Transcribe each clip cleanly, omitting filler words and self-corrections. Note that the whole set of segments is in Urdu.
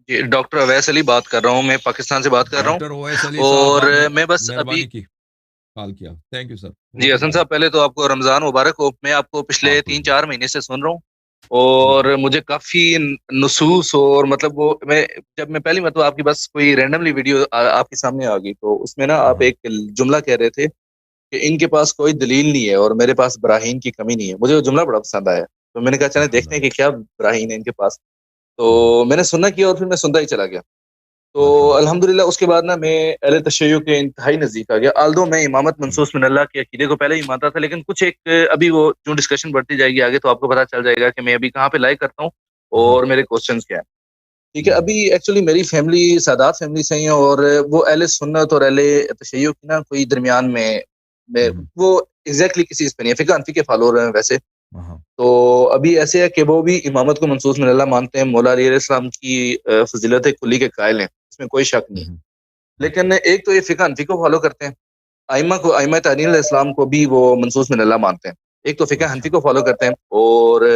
جی ڈاکٹر اویس علی بات کر رہا ہوں، میں پاکستان سے بات کر رہا ہوں. ڈاکٹر اویس علی صاحب، اور آپ نے میں بس ابھی مہربانی کی کال کیا. Thank you sir. جی اوکے حسن بھائی. صاحب، پہلے تو آپ کو رمضان مبارک ہو. میں آپ کو پچھلے آپ کو 3-4 مہینے سے سن رہا ہوں، جی اور جی مجھے کافی نصوص، اور مطلب وہ جب میں پہلی مرتبہ آپ کی بس کوئی رینڈملی ویڈیو آپ کے سامنے آ گئی، تو اس میں نا آپ ہاں ایک جملہ کہہ رہے تھے کہ ان کے پاس کوئی دلیل نہیں ہے اور میرے پاس براہین کی کمی نہیں ہے. مجھے وہ جملہ بڑا پسند آیا، تو میں نے کہا چلیں الحمد دیکھتے ہیں للہ. کہ کیا براہین ہے ان کے پاس. ہاں تو میں نے سننا کیا اور پھر میں سنتا ہی چلا گیا. تو ماشاء اللہ. الحمدللہ اس کے بعد نا میں اہل تشیع کے انتہائی نزدیک آ گیا. آلدو میں امامت جی منصوص من اللہ کے عقیدے کو پہلے ہی مانتا تھا، لیکن کچھ ایک ابھی وہ جو ڈسکشن بڑھتی جائے گی آگے تو آپ کو پتا چل جائے گا کہ میں ابھی کہاں پہ لائک کرتا ہوں ہاں اور میرے کوسچنز کیا ہیں. ٹھیک ہے. جی ابھی ایکچولی میری فیملی سادات فیملی سے ہی ہے، اور وہ اہل سنت اور اہل تشیع کی نا کوئی درمیان میں وہ ایگزیکٹلی کسی اس پہ نہیں ہے. فقہ حنفی کے فالوور ہیں ویسے. ہاں تو ابھی ایسے ہے کہ وہ بھی امامت کو منصوص من اللہ مانتے ہیں، مولا علی علیہ السلام کی فضیلت کلی کے قائل ہیں، اس میں کوئی شک نہیں ہے. اچھا. لیکن ایک تو یہ فقہ حنفی کو فالو کرتے ہیں، ائمہ تعین علیہ السلام کو بھی وہ منصوص من اللہ مانتے ہیں. ایک تو فقہ اچھا. حنفی کو فالو کرتے ہیں، اور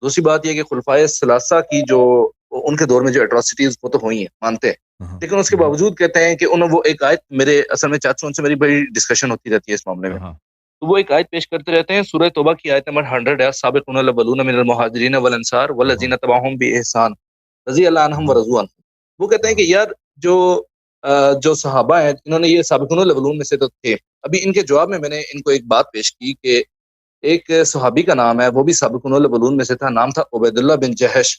دوسری بات یہ کہ خلفائے ثلاثہ کی جو ان کے دور میں جو اٹراسٹیز وہ تو ہوئی ہیں مانتے ہیں. لیکن اس کے باوجود کہتے ہیں کہ وہ ایک آیت، میرے اصل میں چاچو ان سے میری بڑی ڈسکشن ہوتی رہتی ہے اس معاملے میں. ہاں تو وہ ایک آیت پیش کرتے رہتے ہیں، سورہ توبہ کی آیت نمبر 100 ہے، سابقون الاولون من المہاجرین والانصار والذین تبعہم بإحسان رضی اللہ عنہم ورضوا عنہ. وہ کہتے ہیں کہ یار جو صحابہ ہیں انہوں نے یہ سابقون الاولون میں سے تو تھے. ابھی ان کے جواب میں نے ان کو ایک بات پیش کی کہ ایک صحابی کا نام ہے، وہ بھی سابقون الاولون میں سے تھا، نام تھا عبید اللہ بن جہش.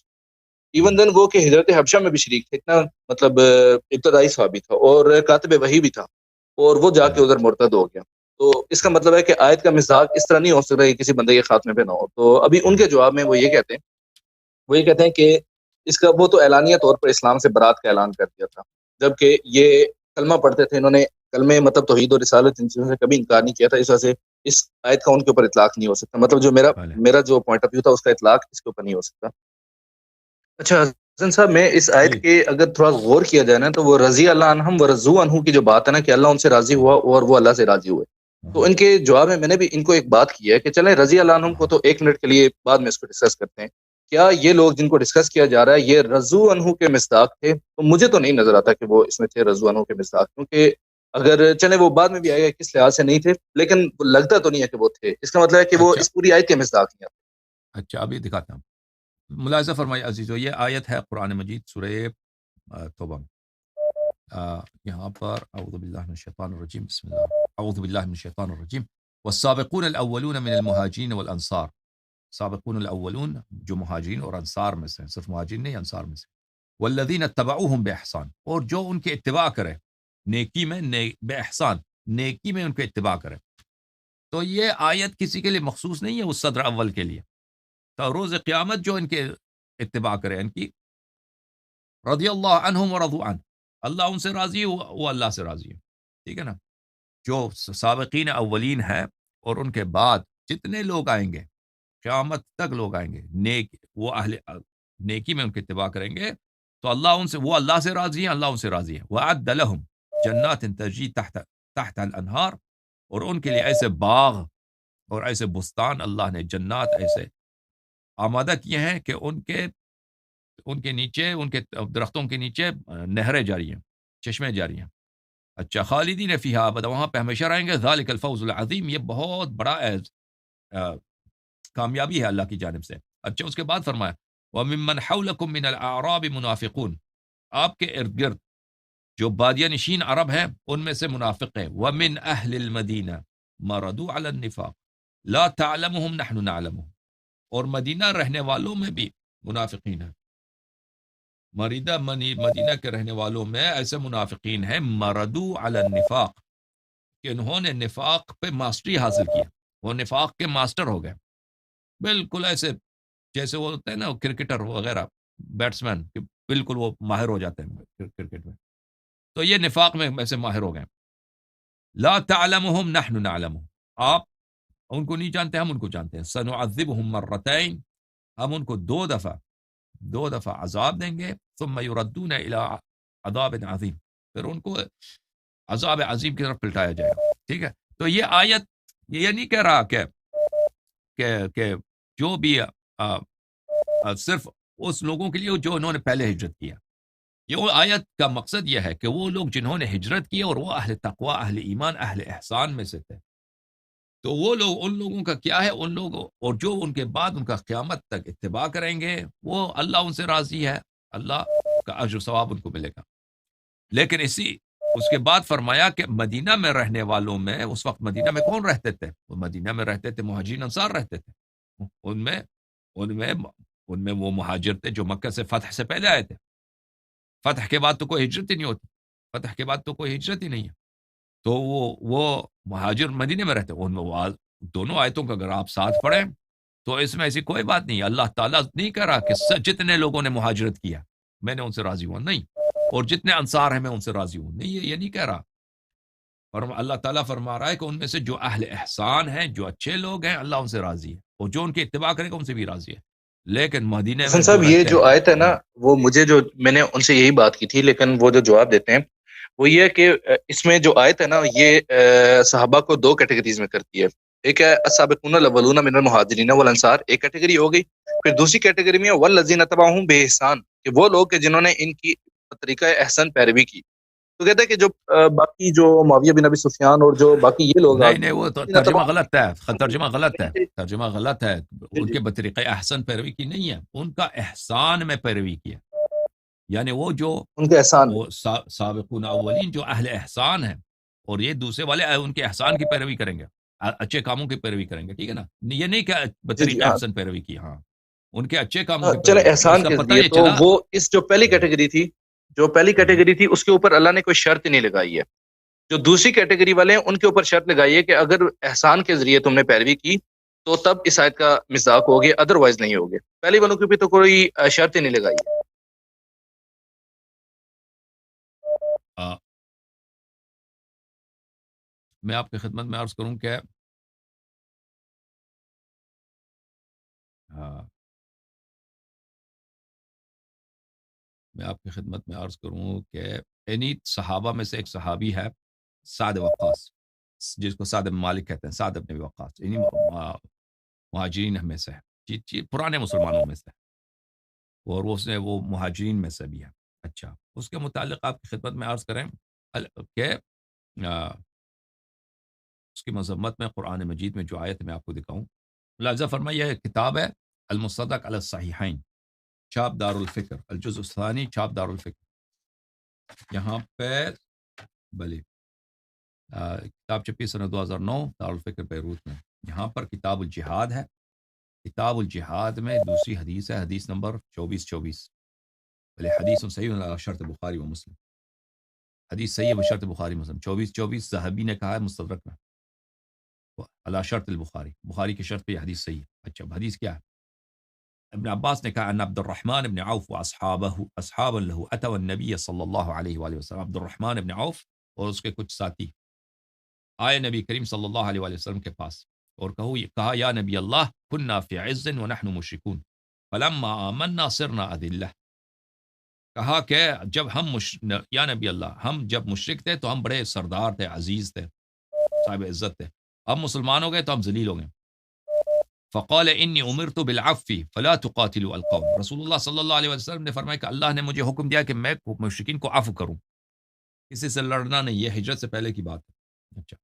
ایون دین وہ کہ ہجرت حبشہ میں بھی شریک تھے، اتنا مطلب ابتدائی صحابی تھا اور کاتب وحی بھی تھا، اور وہ جا کے ادھر مرتد ہو گیا. تو اس کا مطلب ہے کہ آیت کا مزاج اس طرح نہیں ہو سکتا کہ کسی بندے کے خاتمے پہ نہ ہو. تو ابھی ان کے جواب میں وہ یہ کہتے ہیں کہ اس کا وہ تو اعلانیہ طور پر اسلام سے برات کا اعلان کر دیا تھا، جبکہ یہ کلمہ پڑھتے تھے. انہوں نے کلمے مطلب توحید اور رسالت ان چیزوں سے کبھی انکار نہیں کیا تھا. اس وجہ سے اس آیت کا ان کے اوپر اطلاق نہیں ہو سکتا. مطلب جو میرا جو پوائنٹ آف ویو تھا اس کا اطلاق اس کے اوپر نہیں ہو سکتا. اچھا حسن صاحب، میں اس آیت جی کے اگر تھوڑا غور کیا جائے نا، تو وہ رضی اللہ عنہم ورضوا عنہ کی جو بات ہے نا کہ اللہ ان سے راضی ہوا اور وہ اللہ سے راضی ہوئے، تو ان کے جواب میں نے بھی ان کو ایک بات کی ہے کہ چلیں رضی اللہ عنہم کو تو 1 منٹ کے لیے بعد میں اس کو ڈسکس کرتے ہیں. کیا یہ لوگ جن کو ڈسکس کیا جا رہا ہے یہ رضو عنہ کے مصداق تھے؟ تو مجھے تو نہیں نظر آتا کہ وہ اس میں تھے رضو عنہ کے مصداق، کیونکہ اگر چلیں وہ بعد میں بھی آئے گا کس لحاظ سے نہیں تھے، لیکن وہ لگتا تو نہیں ہے کہ وہ تھے. اس کا مطلب ہے کہ وہ اچھا. اس پوری آیت کے مصداق نہیں آتے. اچھا ابھی دکھاتا ہوں. ملاحظہ فرمائیے عزیزو، یہ آیت ہے قرآن مجید سورہ توبہ میں. یہاں پر اعوذ باللہ من الشیطان الرجیم، بسم اللہ. اعوذ باللہ من الشیطان الرجیم. والسابقون الاولون من المہاجرین والانصار. سابقون الاولون جو مہاجرین اور انصار میں سے ہیں، صرف مہاجرین نہیں، انصار میں سے. والذین اتبعوہم باحسان، اور جو ان کے اتباع کرے نیکی میں، بے احسان نیکی میں ان کے اتباع کرے. تو یہ آیت کسی کے لیے مخصوص نہیں ہے، اس صدر اول کے لیے. تو روز قیامت جو ان کے اتباع کرے، ان کی رضی اللہ عنہم ورضوا عنہ، اللہ ان سے راضی ہے، وہ اللہ سے راضی ہے. ٹھیک ہے نا. جو سابقین اولین ہیں اور ان کے بعد جتنے لوگ آئیں گے، قیامت تک لوگ آئیں گے، وہ اہل نیکی میں ان کے اتباع کریں گے، تو وہ اللہ سے راضی ہیں، اللہ ان سے راضی ہے. وَأَعَدَّ لَهُمْ جَنَّاتٍ تَجْرِي تحت الانہار، اور ان کے لیے ایسے باغ اور ایسے بستان اللہ نے جنات ایسے آمادہ کیے ہیں کہ ان کے نیچے، ان کے درختوں کے نیچے نہریں جاری ہیں، چشمے جاری ہیں. اچھا. خالدین فیہا ابدا، وہاں پہ ہمیشہ رہیں گے. ذالک الفوز العظیم، یہ بہت بڑا کامیابی ہے اللہ کی جانب سے. اچھا. اس کے بعد فرمایا وَمِمَّنْ حَوْلَكُمْ مِنَ الْأَعْرَابِ مُنَافِقُونَ، آپ کے ارد گرد جو بادیہ نشین عرب ہیں ان میں سے منافق ہیں. وَمِنْ أَهْلِ الْمَدِينَةِ مَرَدُوا عَلَى النِّفَاقِ لَا تَعْلَمُهُمْ نَحْنُ نَعْلَمُهُمْ، اور مدینہ رہنے والوں میں بھی منافقین ہیں. مدینہ کے رہنے والوں میں ایسے منافقین ہیں مردو علی النفاق، کہ انہوں نے نفاق پہ ماسٹری حاصل کیا، وہ نفاق کے ماسٹر ہو گئے. بالکل ایسے جیسے وہ ہوتے ہیں نا کرکٹر وغیرہ، بیٹسمین، کہ بالکل وہ ماہر ہو جاتے ہیں کرکٹ میں. تو یہ نفاق میں ایسے ماہر ہو گئے. لا تعلمهم نحن نعلمهم، آپ ان کو نہیں جانتے، ہم ان کو جانتے ہیں. سنعذبهم مرتين، ہم ان کو دو دفعہ عذاب دیں گے. ثم يردون الى عذاب عظیم، پھر ان کو عذاب عظیم کی طرف پلٹایا جائے گا. ٹھیک ہے. تو یہ آیت یہ نہیں کہہ رہا کہ جو بھی صرف اس لوگوں کے لیے جو انہوں نے پہلے ہجرت کیا. یہ وہ آیت کا مقصد یہ ہے کہ وہ لوگ جنہوں نے ہجرت کی اور وہ اہل تقوی، اہل ایمان، اہل احسان میں سے تھے، تو وہ لوگ، ان لوگوں کا کیا ہے، ان لوگوں اور جو ان کے بعد ان کا قیامت تک اتباع کریں گے، وہ اللہ ان سے راضی ہے، اللہ کا اجر و ثواب ان کو ملے گا۔ لیکن اس کے بعد فرمایا کہ مدینہ میں رہنے والوں میں، اس وقت مدینہ میں کون رہتے تھے؟ وہ مدینہ میں رہتے تھے مہاجرین انصار رہتے تھے۔ ان میں ان میں ان میں وہ مہاجر تھے جو مکہ سے فتح سے پہلے آئے تھے۔ فتح کے بعد تو کوئی ہجرت ہی نہیں ہوتی، فتح کے بعد تو کوئی ہجرت ہی نہیں ہے، تو وہ مہاجر مدینے میں رہتے، ان میں وہ دونوں آیتوں کا اگر آپ ساتھ پڑھیں تو اس میں ایسی کوئی بات نہیں۔ اللہ تعالیٰ نہیں کہہ رہا کہ جتنے لوگوں نے مہاجرت کیا میں نے ان سے راضی ہوں، نہیں، اور جتنے انصار ہیں میں ان سے راضی ہوں، نہیں، یہ نہیں کہہ رہا۔ اور اللہ تعالیٰ فرما رہا ہے کہ ان میں سے جو اہل احسان ہیں، جو اچھے لوگ ہیں، اللہ ان سے راضی ہے، اور جو ان کے اتباع کرے گا ان سے بھی راضی ہے۔ لیکن مدینے حسن میں جو صاحب، یہ رہتے جو آیت ہے نا، ہیں، وہ مجھے، جو میں نے ان سے یہی بات کی تھی، لیکن وہ جو جواب دیتے ہیں وہ یہ ہے کہ اس میں جو آیت ہے نا، یہ صحابہ کو دو کیٹیگریز میں کرتی ہے۔ ایک ہے السابقون الاولون من المہاجرین والانصار، ایک کیٹیگری ہو گئی۔ پھر دوسری کیٹیگری میں والذین تبعہم بإحسان، کہ وہ لوگ کہ جنہوں نے ان کی طریقہ احسن پیروی کی۔ تو کہتے ہیں کہ جو باقی جو معاویہ بن ابی سفیان اور جو باقی یہ لوگ نہیں آگے، نہیں، وہ تو والذین ترجمہ غلط ہے، ترجمہ غلط ہے، تبعہم، ترجمہ غلط ہے۔ جی ان جی کے بطریقہ احسن پیروی کی نہیں ہے، ان کا احسان میں پیروی کی ہے، یعنی وہ جو ان کے احسان میں، وہ سابقون اولین جو اہل احسان ہیں، اور یہ دوسرے والے ان کے احسان کی پیروی کریں گے، اچھے کاموں کی پیروی کریں گے، ٹھیک ہے نا؟ یہ نہیں کہ جی جی بطریقہ ہاں۔ احسن پیروی کی، ہاں، ان کے اچھے کاموں کی چلے پیروی کی، اس احسان کا کے پتہ ذریعے یہ تو چلا۔ وہ اس جو پہلی کیٹیگری تھی، جو پہلی کیٹیگری تھی اس کے اوپر اللہ نے کوئی شرط نہیں لگائی ہے۔ جو دوسری کیٹیگری والے ہیں ان کے اوپر شرط لگائی ہے کہ اگر احسان کے ذریعے تم نے پیروی کی تو تب اس آیت کا مصداق ہوگے، ادر وائز نہیں ہوگے۔ پہلی والوں کے اوپر تو کوئی شرط ہی نہیں لگائی ہے۔ آ، میں آپ کی خدمت میں عرض کروں کہ آ، میں آپ کی خدمت میں عرض کروں کہ انہی صحابہ میں سے ایک صحابی ہے، سعد وقاص، جس کو سعد بن مالک کہتے ہیں، سعد بن وقاص، انہی مہاجرین میں سے ہے، پرانے مسلمانوں میں سے ہے، اور وہ مہاجرین میں سے بھی ہے۔ اچھا، اس کے متعلق آپ کی خدمت میں عرض کریں کہ آ، اس کی مذمت میں قرآن مجید میں جو آیت میں آپ کو دکھاؤں، لہذا فرمایا یہ کتاب ہے المصدق علی الصحیحین، چھاپ دار الفکر، الجزء الثانی، چھاپ دار الفکر، یہاں پہ بلی کتاب چھپی سنہ 2009، دارالفکر بیروت میں، یہاں پر کتاب الجہاد ہے، کتاب الجہاد میں دوسری حدیث ہے، حدیث نمبر 2424، بلے حدیث صحیح علی شرط بخاری و مسلم، حدیث صحیح ہے بشرط بخاری مسلم، 2424 ذہبی نے کہا ہے مستدرک میں، علی شرط البخاری، بخاری کی شرط پہ یہ حدیث صحیح ہے۔ اچھا، حدیث کیا ہے؟ ابن عباس نے کہا ان عبد الرحمن بن عوف اصحابا له اتوا النبی صلی اللہ علیہ وآلہ وسلم، عبد الرحمن بن عوف اور اس کے کچھ ساتھی آئے نبی کریم صلی اللہ علیہ وآلہ وسلم کے پاس اور کہا یا نبی اللہ کننا فی عز ونحن مشرکون فلما آمنا صرنا اذلہ، کہا کہ جب یا نبی اللہ، ہم جب مشرک تھے تو ہم بڑے سردار تھے، عزیز تھے، صاحب عزت تھے، اب مسلمان ہو گئے تو ہم ذلیل ہو گئے۔ فقال انی امرت بالعفو فلا تقاتلوا القوم، رسول اللہ صلی اللہ علیہ وسلم نے فرمایا کہ اللہ نے مجھے حکم دیا کہ میں مشرکین کو عفو کروں، کسی سے لڑنا نہیں، یہ ہجرت سے پہلے کی بات ہے۔ اچھا،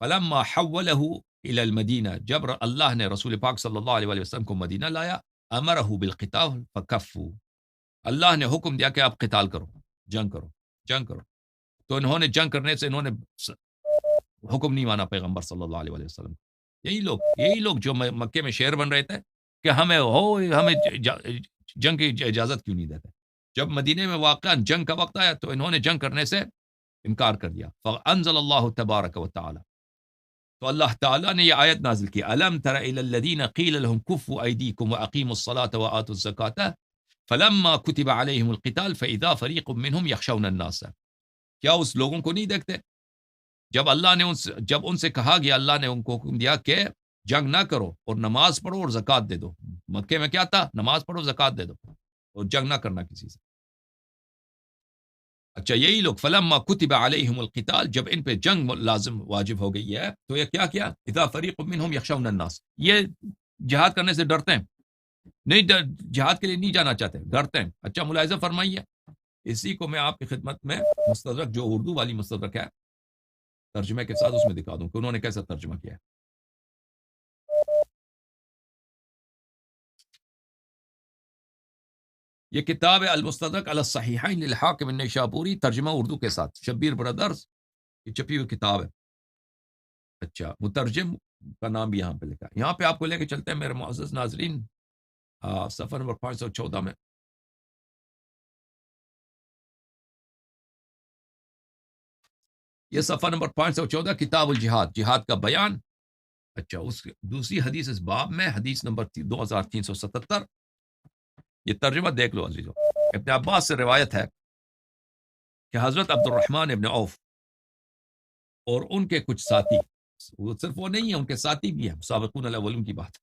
فلما حوله الى المدینہ، جب اللہ نے رسول پاک صلی اللہ علیہ وسلم کو مدینہ لایا، امرہ بالقتال فکفوا، اللہ نے حکم دیا کہ آپ قتال کرو، جنگ کرو، جنگ کرو، تو انہوں نے جنگ کرنے سے انہوں نے حکم نہیں مانا پیغمبر صلی اللہ علیہ وسلم۔ یہی لوگ جو مکے میں شیر بن رہے تھے کہ ہمیں جنگ کی اجازت کیوں نہیں دیتے، جب مدینے میں واقعا جنگ کا وقت آیا تو انہوں نے جنگ کرنے سے انکار کر دیا۔ فانزل اللہ تبارک و تعالی، تو اللہ تعالیٰ نے یہ آیت نازل کی، الم تر الی الذین قیل لهم کفوا ایدیکم واقیموا الصلاة وآتوا الزکاة فلما كتب علیہم القتال فاذا فریق منهم یخشون الناس، کیا اس لوگوں کو نہیں دیکھتے جب اللہ نے جب ان سے کہا گیا، اللہ نے ان کو حکم دیا کہ جنگ نہ کرو اور نماز پڑھو اور زکوٰۃ دے دو، مکے میں کیا تھا؟ نماز پڑھو، زکوٰۃ دے دو اور جنگ نہ کرنا کسی سے۔ اچھا، یہی لوگ فلما کتب علیہم القتال، جب ان پہ جنگ لازم واجب ہو گئی ہے تو یہ کیا اذا فریق منہم یخشون الناس، یہ جہاد کرنے سے ڈرتے ہیں، نہیں جہاد کے لیے نہیں جانا چاہتے، ڈرتے ہیں۔ اچھا، ملاحظہ فرمائیے اسی کو میں آپ کی خدمت میں مستدرک جو اردو والی مستدرک ہے ترجمے کے ساتھ اس میں دکھا دوں کہ انہوں نے کیسا ترجمہ کیا ہے. یہ کتاب ہے المستدرک علی الصحیحین للحاکم النیشابوری، ترجمہ اردو کے ساتھ، شبیر برادرز کی چھپی ہوئی کتاب ہے. اچھا، مترجم کا نام بھی یہاں پہ لکھا ہے. یہاں پہ آپ کو لے کے چلتے ہیں میرے معزز ناظرین صفحہ نمبر 514 میں. یہ صفحہ نمبر 514 کتاب الجہاد، جہاد کا بیان. اچھا، اس دوسری حدیث اس باب میں، حدیث نمبر 2377. یہ ترجمہ دیکھ لو عزیزو. ابن عباس سے روایت ہے کہ حضرت عبد الرحمن ابن عوف اور ان کے کچھ ساتھی، وہ صرف وہ نہیں ہیں، ان کے ساتھی بھی ہیں، سابقون الاولون کی بات.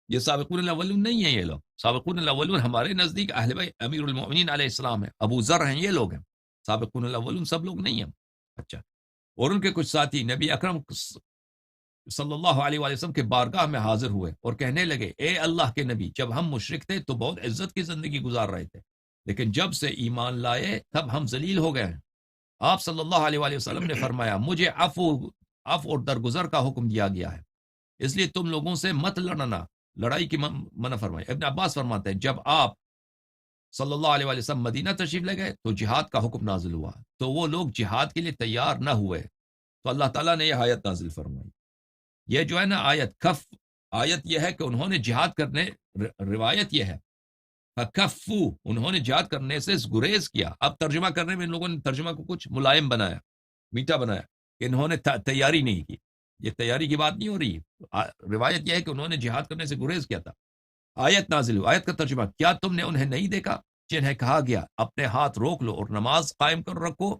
یہ سابقون الاولون نہیں ہیں، یہ لوگ سابقون الاولون ہمارے نزدیک اہل بیت امیر المؤمنین علیہ السلام ہیں، ابو ذر ہیں، یہ لوگ ہیں. سابقون الاولون سب لوگ نہیں ہیں. اچھا، اور ان کے کچھ ساتھی نبی اکرم صلی اللہ علیہ وآلہ وسلم کے بارگاہ میں حاضر ہوئے اور کہنے لگے، اے اللہ کے نبی، جب ہم مشرک تھے تو بہت عزت کی زندگی گزار رہے تھے، لیکن جب سے ایمان لائے تب ہم ذلیل ہو گئے ہیں. آپ صلی اللہ علیہ وآلہ وسلم نے فرمایا، مجھے عفو اور درگزر کا حکم دیا گیا ہے، اس لیے تم لوگوں سے مت لڑنا، لڑائی کی منع فرمائی. ابن عباس فرماتے ہیں، جب آپ صلی اللہ علیہ وآلہ وسلم مدینہ تشریف لے گئے تو جہاد کا حکم نازل ہوا، تو وہ لوگ جہاد کے لیے تیار نہ ہوئے، تو اللہ تعالیٰ نے یہ آیت نازل فرمائی. یہ جو ہے نا آیت یہ ہے کہ انہوں نے جہاد کرنے، روایت یہ ہے فکفو، انہوں نے جہاد کرنے سے گریز کیا. اب ترجمہ کرنے میں ان لوگوں نے ترجمہ کو کچھ ملائم بنایا، میٹھا بنایا، کہ انہوں نے تیاری نہیں کی. یہ تیاری کی بات نہیں ہو رہی، روایت یہ ہے کہ انہوں نے جہاد کرنے سے گریز کیا تھا. آیت نازل ہوئی. آیت کا ترجمہ، کیا تم نے انہیں نہیں دیکھا جنہیں کہا گیا اپنے ہاتھ روک لو اور نماز قائم کر رکھو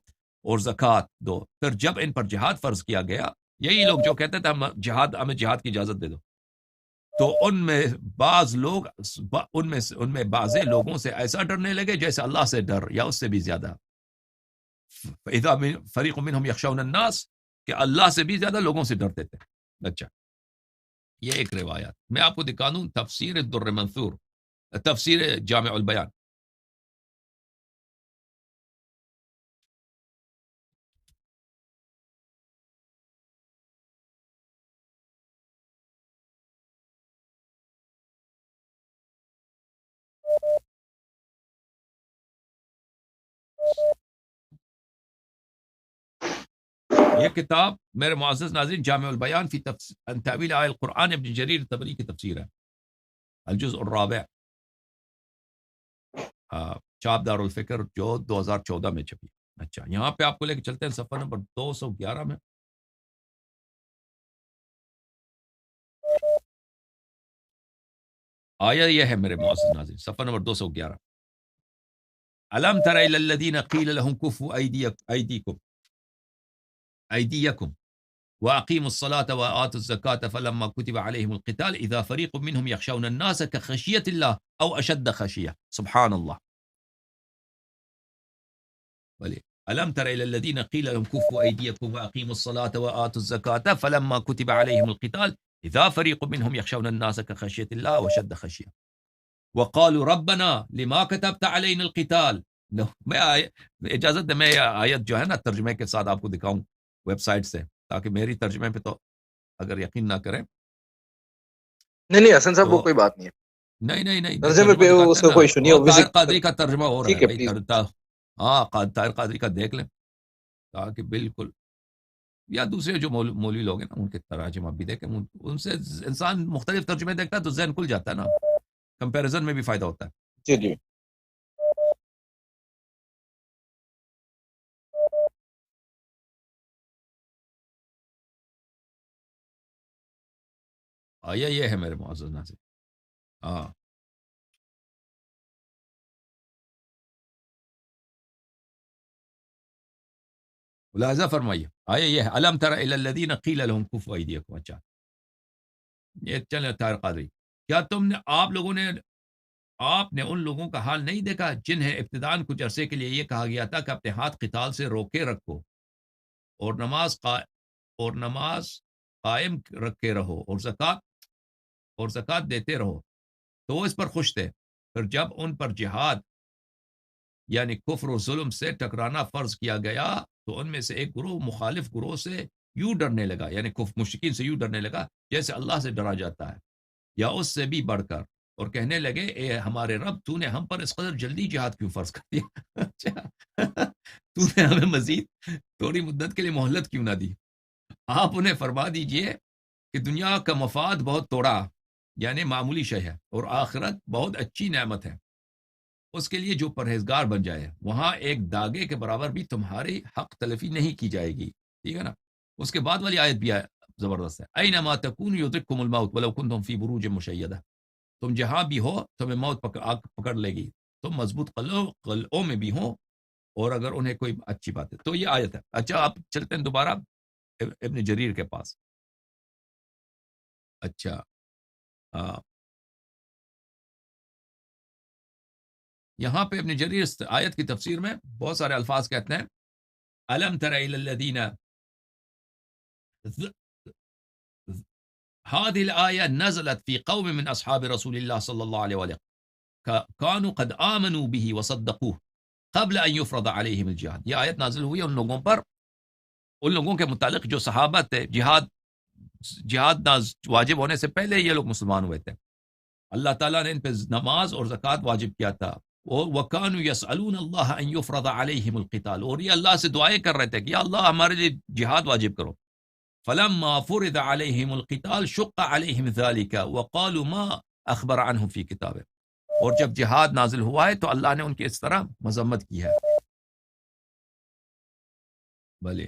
اور زکوٰۃ دو، پھر جب ان پر جہاد فرض کیا گیا، یہی لوگ جو کہتے تھے ہمیں جہاد کی اجازت دے دو، تو ان میں بعض لوگ ان میں بعض لوگوں سے ایسا ڈرنے لگے جیسے اللہ سے ڈر یا اس سے بھی زیادہ. فَإِذَا فَرِيقٌ مِّنْهُمْ يَخْشَوْنَ النَّاسَ، کہ اللہ سے بھی زیادہ لوگوں سے ڈرتے تھے. اچھا، یہ ایک روایت. میں آپ کو دکھا دوں تفسیر الدر منثور، تفسیر جامع البیان. یہ کتاب میرے معزز ناظرین جامع البیان فی تأویل آیہ القرآن ابن جریر طبری کی تفسیر ہے، الجزء الرابع، چاپ دار الفکر، جو 2014 میں چھپی. اچھا، یہاں پہ آپ کو لے کے چلتے ہیں صفحہ نمبر 211 میں. آیا یہ ہے میرے معزز ناظرین، صفحہ نمبر 211. الم تر الی الذین قیل لهم کفوا ایدیکم واقیموا الصلاة وآتوا الزکاة فلما كتب عليهم القتال اذا فریق منهم یخشون الناس كخشیة الله او اشد خشیة. سبحان اللہ. بلے، الم تر الی الذین قیل لهم کفوا ایدیکم واقیموا الصلاة وآتوا الزکاة فلما كتب عليهم القتال اذا فریق منهم یخشون الناس كخشیة الله او اشد خشیة وقالوا ربنا لما كتبت علينا القتال. میں اجازت دے میں آیت جو ہے نا ترجمے کے ساتھ آپ کو دکھاؤں ویب سائٹ سے، تاکہ میری ترجمے پہ تو اگر یقین نہ کریں. نہیں حسن صاحب، وہ تو کوئی بات نہیں ہے، نہیں ترجمے پہ اس کا کوئی ایشو نہیں ہے. وہ طاہر قادری کا ترجمہ ہو رہا ٹھیک ہے ہے، بھائی، پلیز. ہاں طاہر قادری کا دیکھ لیں، تاکہ بالکل، یا دوسرے جو مولوی لوگ ہیں نا ان کے تراجم آپ بھی دیکھیں، ان سے انسان مختلف ترجمے دیکھتا ہے تو ذہن کھل جاتا ہے نا، کمپیریزن میں بھی فائدہ ہوتا ہے. جی جی. آیا یہ ہے میرے معزز ناظرین. ہاں، ملاحظہ فرمائیے، آیا یہ ہے الم تر الی الذین قیل لهم کفوا ایدیکم. اچھا، یہ چلیں طاہر قادری، کیا آپ نے ان لوگوں کا حال نہیں دیکھا جنہیں ابتداءً کچھ عرصے کے لیے یہ کہا گیا تھا کہ اپنے ہاتھ قتال سے روکے رکھو اور نماز قائم رکھے رہو اور زکوٰۃ دیتے رہو، تو وہ اس پر خوش تھے. پھر جب ان پر جہاد یعنی کفر و ظلم سے ٹکرانا فرض کیا گیا تو ان میں سے ایک گروہ مخالف گروہ سے یوں ڈرنے لگا، یعنی مشرکین سے یوں ڈرنے لگا جیسے اللہ سے ڈرا جاتا ہے یا اس سے بھی بڑھ کر، اور کہنے لگے اے ہمارے رب تو نے ہم پر اس قدر جلدی جہاد کیوں فرض کر دیا؟ اچھا تو نے ہمیں مزید تھوڑی مدت کے لیے مہلت کیوں نہ دی؟ آپ انہیں فرما دیجئے کہ دنیا کا مفاد بہت توڑا، یعنی معمولی شے ہے، اور آخرت بہت اچھی نعمت ہے، اس کے لیے جو پرہیزگار بن جائے وہاں ایک داغے کے برابر بھی تمہاری حق تلفی نہیں کی جائے گی، ٹھیک ہے نا؟ اس کے بعد والی آیت بھی زبردست ہے، اینما تکونوا یدرککم الموت ولو کنتم فی بروج مشیدہ، تم جہاں بھی ہو تمہیں موت پکڑ لے گی، تم مضبوط قلعوں میں بھی ہو، اور اگر انہیں کوئی اچھی بات ہے تو یہ آیت ہے۔ اچھا آپ چلتے ہیں دوبارہ ابن جریر کے پاس۔ اچھا یہاں پہ ابن جریر اس آیت کی تفسیر میں بہت سارے الفاظ کہتے ہیں، الم تر الی الذین هذه الآية نزلت في قوم من أصحاب رسول الله صلى الله عليه وسلم كانوا قد آمنوا به وصدقوه قبل أن يفرض عليهم الجهاد۔ یہ آیت نازل ہوئی ان لوگوں پر، ان لوگوں کے متعلق جو صحابہ تھے، جہاد واجب ہونے سے پہلے یہ لوگ مسلمان ہوئے تھے، اللہ تعالیٰ نے ان پہ نماز اور زکوٰۃ واجب کیا تھا، وَكَانُوا يَسْأَلُونَ اللَّهَ أَن يُفْرَضَ عَلَيْهِمُ الْقِتَالُ، اور یہ اللہ سے دعائیں کر رہے تھے کہ یا اللہ ہمارے لیے جہاد واجب کرو۔ فَلَمَّا فُرِضَ عَلَيْهِمُ الْقِتَالُ شُقَّ عَلَيْهِمْ ذَلِكَ وَقَالُوا مَا أَخْبَرَ عَنْهُ فِي كِتَابِهِ، اور جب جہاد نازل ہوا ہے تو اللہ نے ان کی اس طرح مذمت کی ہے۔ بھلے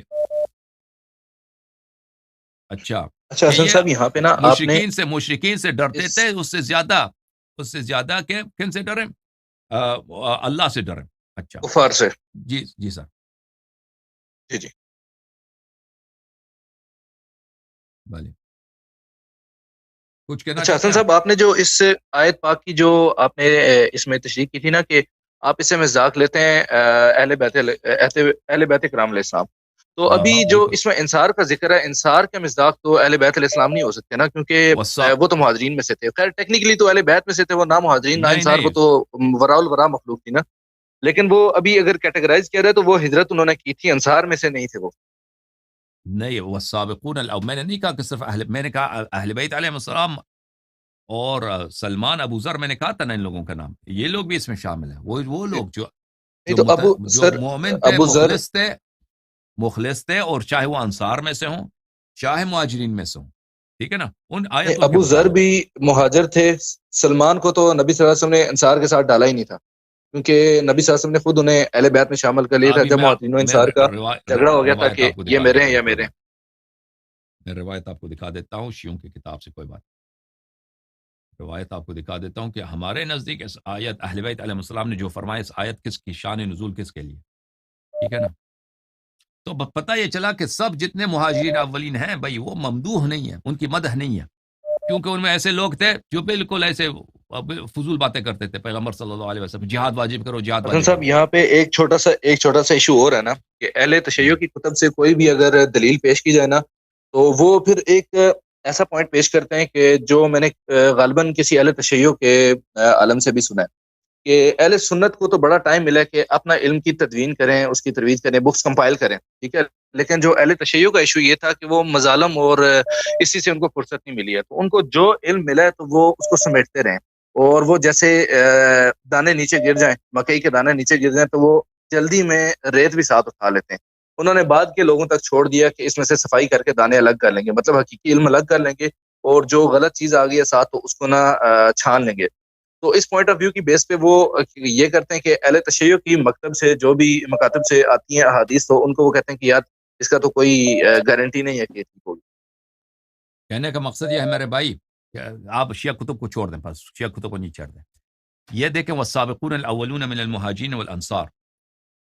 اچھا حسن صاحب یہاں پہ نا آپ نے مشرکین سے ڈرتے تھے، اس سے زیادہ کہ کن سے ڈریں؟ اللہ سے ڈریں۔ اچھا کفار سے۔ جی جی سر، جی جی بھلے کچھ کہنا اچھا چاہتے حسن ہیں؟ صاحب آپ نے جو اس آیت پاک کی جو آپ نے اس میں تشریح کی تھی نا کہ آپ اس سے مذاق لیتے ہیں اہل بیت کرام علیہ السلام، تو ابھی جو بالکل۔ اس میں انصار کا ذکر ہے، انصار کا مصداق تو اہل بیت علیہ السلام نہیں ہو سکتے نا، کیونکہ وہ تو مہاجرین میں سے تھے، خیر ٹیکنیکلی تو اہل بیت میں سے تھے، وہ نہ مہاجرین نہ انصار، وہ تو وراء الورا مخلوق تھی نا، لیکن وہ ابھی اگر کیٹیگرائز کیا رہے تو وہ ہجرت انہوں نے کی تھی، انصار میں سے نہیں تھے وہ۔ نہیں، وہ سابقون میں نے نہیں کہا کہ صرف میں نے کہا اہل بیت علیہ السلام اور سلمان ابو ذر، میں نے کہا تھا نا ان لوگوں کا نام، یہ لوگ بھی اس میں شامل ہیں، وہ لوگ جو مومن تھے، مخلص تھے، اور چاہے وہ انصار میں سے ہوں چاہے مہاجرین میں سے ہوں، ٹھیک ہے نا؟ ان آیتوں ابو ذر بھی مہاجر تھے، سلمان کو تو نبی صلی اللہ علیہ وسلم نے انصار کے ساتھ ڈالا ہی نہیں تھا، کیونکہ نبی صلی اللہ علیہ وسلم نے خود انہیں اہل بیت میں شامل کر لیا تھا جب مہاجرین و انصار کا جھگڑا ہو گیا تھا کہ یہ میرے ہیں یا میرے ہیں۔ میں روایت آپ کو دکھا دیتا ہوں، شیعوں کی کتاب سے کوئی بات، روایت آپ کو دکھا دیتا ہوں کہ ہمارے نزدیک اس آیت اہل بیت علیہ السلام نے جو فرمایا، اس آیت کس کی شان نزول کس کے لیے، ٹھیک ہے نا؟ تو پتہ یہ چلا کہ سب جتنے مہاجرین اولین ہیں بھائی وہ ممدوح نہیں ہیں، ان کی مدح نہیں ہے، کیونکہ ان میں ایسے لوگ تھے جو بالکل ایسے فضول باتیں کرتے تھے، پیغمبر صلی اللہ علیہ وسلم جہاد واجب کرو، جہاد واجب صاحب یہاں پہ ایک چھوٹا سا ایشو اور ہے نا کہ اہل تشیع کی کتب سے کوئی بھی اگر دلیل پیش کی جائے نا تو وہ پھر ایک ایسا پوائنٹ پیش کرتے ہیں کہ جو میں نے غالباً کسی اہل تشیع کے عالم سے بھی سنا ہے کہ اہل سنت کو تو بڑا ٹائم ملا کہ اپنا علم کی تدوین کریں، اس کی ترویج کریں، بکس کمپائل کریں، ٹھیک ہے، لیکن جو اہل تشیع کا ایشو یہ تھا کہ وہ مظالم اور اسی سے ان کو فرصت نہیں ملی ہے، تو ان کو جو علم ملا ہے تو وہ اس کو سمیٹتے رہیں، اور وہ جیسے دانے نیچے گر جائیں، مکئی کے دانے نیچے گر جائیں تو وہ جلدی میں ریت بھی ساتھ اٹھا لیتے ہیں، انہوں نے بعد کے لوگوں تک چھوڑ دیا کہ اس میں سے صفائی کر کے دانے الگ کر لیں گے، مطلب حقیقی علم الگ کر لیں گے، اور جو غلط چیز آ گئی ہے ساتھ تو اس کو نہ چھان لیں گے۔ تو اس پوائنٹ آف ویو کی بیس پہ وہ یہ کرتے ہیں کہ اہل تشیع کی مکتب سے جو بھی مکاتب سے آتی ہیں احادیث، تو ان کو وہ کہتے ہیں کہ یار اس کا تو کوئی گارنٹی نہیں ہے کہ ٹھیک ہوگی۔ کہنے کا مقصد یہ ہے میرے بھائی کہ آپ شیعہ کتب کو چھوڑ دیں، بس شیعہ کتب کو نہیں چھوڑ دیں، یہ دیکھیں والسابقون الاولون من المہاجرین والانصار،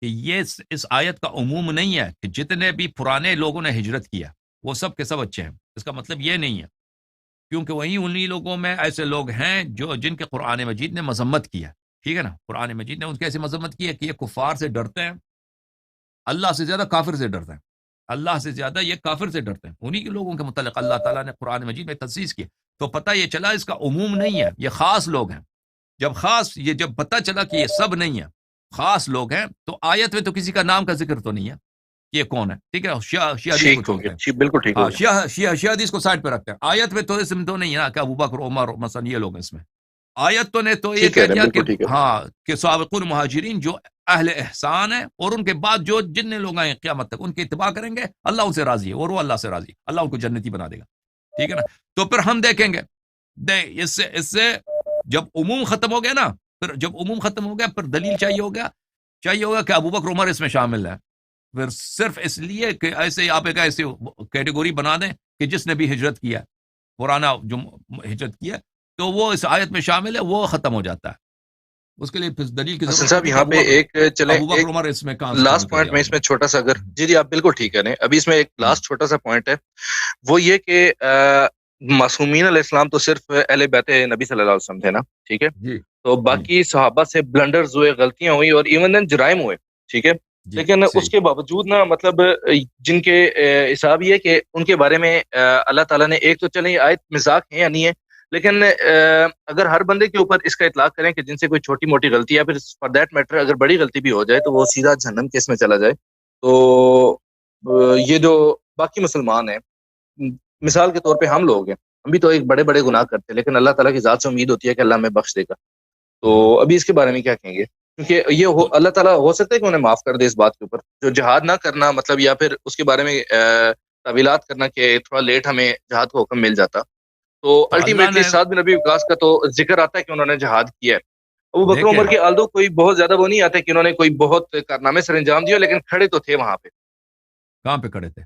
کہ یہ اس آیت کا عموم نہیں ہے کہ جتنے بھی پرانے لوگوں نے ہجرت کیا وہ سب کے سب اچھے ہیں، اس کا مطلب یہ نہیں ہے، کیونکہ وہیں انہی لوگوں میں ایسے لوگ ہیں جو جن کے قرآن مجید نے مذمت کیا، ٹھیک ہے نا؟ قرآن مجید نے ان کی ایسی مذمت کی ہے کہ یہ کفار سے ڈرتے ہیں، اللہ سے زیادہ کافر سے ڈرتے ہیں، اللہ سے زیادہ یہ کافر سے ڈرتے ہیں، انہی کے لوگوں کے متعلق اللہ تعالیٰ نے قرآن مجید میں تخصیص کی، تو پتہ یہ چلا اس کا عموم نہیں ہے، یہ خاص لوگ ہیں، جب پتہ چلا کہ یہ سب نہیں ہے، خاص لوگ ہیں، تو آیت میں تو کسی کا نام کا ذکر تو نہیں ہے کہ یہ کون ہے، ٹھیک ہے، شیعہ حدیث کو ٹھیک ہو چھوڑتے گیا، ہیں، ٹھیک، بالکل ٹھیک ہو ہاں گیا. شیعہ حدیث کو سائڈ پہ رکھتے ہیں، آیت میں تو اسم تو نہیں ہے نا کہ ابو بکر عمر مثلا یہ لوگ ہیں اس میں. آیت تو نے تو یہ ٹھیک کہہ طے رہے ہیں، کیا کہ بالکل ٹھیک ہے. ہاں کہ سابقون مہاجرین جو اہل احسان ہے، اور ان کے بعد جو جتنے لوگ آئیں قیامت تک ان کی اتباع کریں گے، اللہ ان سے راضی ہے اور وہ اللہ سے راضی ہے، اللہ ان کو جنتی بنا دے گا، ٹھیک ہے نا. تو پھر ہم دیکھیں گے اس سے جب عموم ختم ہو گیا نا، پھر جب عموم ختم ہو گیا پھر دلیل چاہیے ہوگا کہ ابو بکر عمر اس میں شامل ہے. پھر صرف اس لیے کہ ایسے آپ ایک ایسی کیٹیگوری بنا دیں کہ جس نے بھی ہجرت کیا، پرانا جو ہجرت کیا، تو وہ اس آیت میں شامل ہے، وہ ختم ہو جاتا ہے. اس کے لیے پھر دلیل کی حسن ضرورت صاحب نہیں کہ یہاں پہ ایک چلیں، ابو بکر ایک عمر اس میں کہاں سے شامل لاسٹ کر پوائنٹ دیا میں آپ اس نے. میں چھوٹا سا، اگر جی جی آپ بالکل ٹھیک کہہ رہے ہیں. ابھی اس میں ایک لاسٹ چھوٹا سا پوائنٹ ہے، وہ یہ کہ معصومین علیہ السلام تو صرف اہل بیت نبی صلی اللہ علیہ وسلم تھے نا، ٹھیک ہے. جی تو جی باقی صحابہ سے بلنڈرز ہوئے، غلطیاں ہوئی، اور ایون دین جرائم ہوئے، ٹھیک ہے. جی لیکن اس صحیح. کے باوجود نا، مطلب جن کے حساب یہ کہ ان کے بارے میں اللہ تعالیٰ نے ایک تو چلیں یہ آیت مذاق ہے یا نہیں ہے، لیکن اگر ہر بندے کے اوپر اس کا اطلاق کریں کہ جن سے کوئی چھوٹی موٹی غلطی ہے، پھر فار دیٹ میٹر اگر بڑی غلطی بھی ہو جائے تو وہ سیدھا جہنم کیس میں چلا جائے. تو یہ جو باقی مسلمان ہیں، مثال کے طور پہ ہم لوگ ہیں، ہم بھی تو ایک بڑے بڑے گناہ کرتے ہیں، لیکن اللہ تعالیٰ کی ذات سے امید ہوتی ہے کہ اللہ ہمیں بخش دے گا. تو ابھی اس کے بارے میں کیا کہیں گے؟ کیونکہ تو اللہ تعالیٰ ہو سکتا ہے کہ انہیں معاف کر دے اس بات کے اوپر، جو جہاد نہ کرنا مطلب، یا پھر اس کے بارے میں تعویلات کرنا کہ تھوڑا لیٹ ہمیں جہاد کا حکم مل جاتا. تو تو اللہ الٹیمیٹلی نے سعد بن ابی وقاص کا تو ذکر آتا ہے کہ انہوں نے جہاد کیا ہے. ابو بکر دیکھیں عمر کے آلدو کوئی بہت زیادہ وہ نہیں آتے کہ انہوں نے کوئی بہت کارنامے سر انجام دیا، لیکن کھڑے تو تھے وہاں پہ کہاں پہ کھڑے تھے،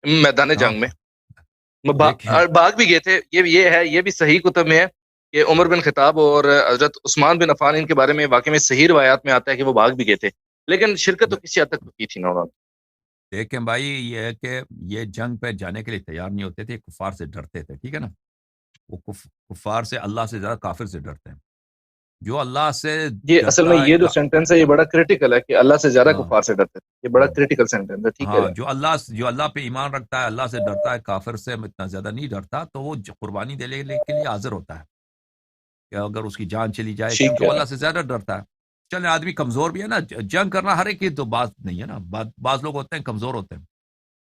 میدان کہاں جنگ میں. پہ دیکھیں. بھاگ بھی گئے تھے. یہ ہے، یہ بھی صحیح کتب میں ہے کہ عمر بن خطاب اور حضرت عثمان بن عفان ان کے بارے میں واقعی میں صحیح روایات میں آتا ہے کہ وہ بھاگ بھی گئے تھے، لیکن شرکت تو کسی حد تک کی تھی نا انہوں نے. دیکھیں بھائی، یہ ہے کہ یہ جنگ پہ جانے کے لیے تیار نہیں ہوتے تھے، کفار سے ڈرتے تھے، ٹھیک ہے نا. وہ کفار سے، اللہ سے زیادہ کافر سے ڈرتے ہیں. جو اللہ سے یہ اصل میں ڈرتا ہے یہ جو سینٹینس ہے یہ بڑا کریٹیکل ہے کہ اللہ سے زیادہ ہاں کفار سے ڈرتے ہیں. یہ بڑا کریٹیکل سینٹینس ہے، ٹھیک ہے. ہاں، جو اللہ پہ ایمان رکھتا ہے، اللہ سے ڈرتا ہے، کافر سے اتنا زیادہ نہیں ڈرتا، تو وہ قربانی دینے کے لیے حاضر ہوتا ہے کہ اگر اس کی جان چلی جائے، ٹھیک کیونکہ ہے. وہ اللہ سے زیادہ ڈرتا ہے. چلے آدمی کمزور بھی ہے نا، جنگ کرنا ہر ایک کی تو بات نہیں ہے نا. بعض لوگ ہوتے ہیں کمزور ہوتے ہیں،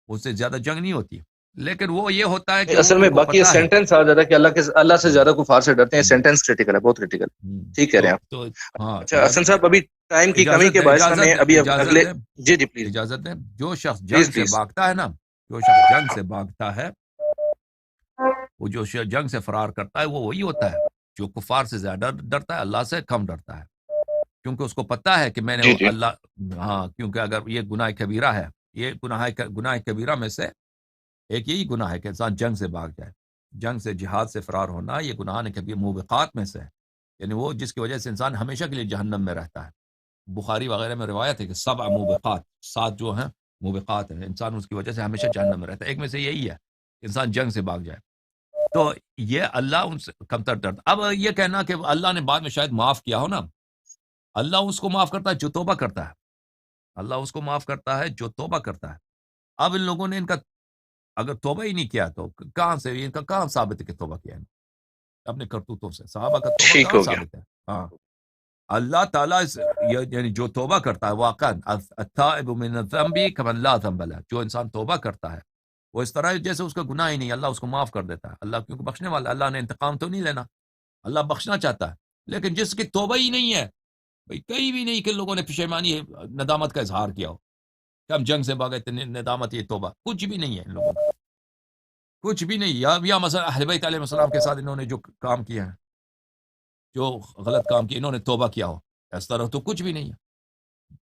اس سے زیادہ جنگ نہیں ہوتی، لیکن وہ یہ ہوتا ہے کہ اصل وہ میں ان کو باقی یہ پتا ہے. سینٹینس آ جاتا ہے کہ اللہ سے ہوں، زیادہ کفار سے ڈرتے ہیں. ہوں، سینٹینس کریٹیکل ہے، بہت کریٹیکل. ہوں. ٹھیک کہہ رہے ہیں آپ. تو ہاں، اچھا حسن صاحب، ابھی ٹائم کی کمی اجازت کے دیں باعث میں ابھی اجازت اگلے. دیں جی جی پلیز اجازت دیں. جو شخص پلیز جنگ سے پلیز. بھاگتا ہے نا، جو شخص جنگ سے بھاگتا ہے، وہ جو شخص جنگ سے فرار کرتا ہے، وہ وہی ہوتا ہے جو کفار سے زیادہ ڈرتا ہے، اللہ سے کم ڈرتا ہے. کیونکہ اس کو پتا ہے کہ میں نے جی جی اللہ، ہاں، کیونکہ اگر یہ گناہ کبیرہ ہے، یہ گناہ کبیرہ میں سے ایک یہی گناہ ہے کہ انسان جنگ سے بھاگ جائے. جنگ سے، جہاد سے فرار ہونا، یہ گناہ کبیر موبقات میں سے ہے، یعنی وہ جس کی وجہ سے انسان ہمیشہ کے لیے جہنم میں رہتا ہے. بخاری وغیرہ میں روایت ہے کہ 7 موبقات، 7 جو ہیں موبقات ہیں، انسان اس کی وجہ سے ہمیشہ جہنم میں رہتا ہے. ایک میں سے یہی ہے کہ انسان جنگ سے بھاگ جائے. تو یہ اللہ ان سے کمتر ڈرتا. اب یہ کہنا کہ اللہ نے بعد میں شاید معاف کیا ہو نا، اللہ اس کو معاف کرتا ہے جو توبہ کرتا ہے. اللہ اس کو معاف کرتا ہے جو توبہ کرتا ہے. اب ان لوگوں نے ان کا اگر توبہ ہی نہیں کیا تو کہاں سے ان کا کہاں ثابت ہے کہ توبہ کیا ہے اپنے کرتوتوں سے؟ صحابہ کا توبہ ٹھیک کہاں ہو گیا. ثابت ہے؟ ہاں، اللہ تعالیٰ یعنی جو توبہ کرتا ہے، واقعا التائب من الذنب کمن لا ذنب له، جو انسان توبہ کرتا ہے وہ اس طرح جیسے اس کا گناہ ہی نہیں، اللہ اس کو معاف کر دیتا ہے. اللہ کیونکہ بخشنے والا، اللہ نے انتقام تو نہیں لینا، اللہ بخشنا چاہتا ہے. لیکن جس کی توبہ ہی نہیں ہے، بھائی کہیں بھی نہیں کہ لوگوں نے پشیمانی ندامت کا اظہار کیا ہو کہ ہم جنگ سے بھاگے تھے، ندامت یہ توبہ کچھ بھی نہیں ہے ان لوگوں کا، کچھ بھی نہیں. یا مثلا اہل بیت علیہ السلام کے ساتھ انہوں نے جو کام کیا ہے، جو غلط کام کیا، انہوں نے توبہ کیا ہو، اس طرح تو کچھ بھی نہیں ہے.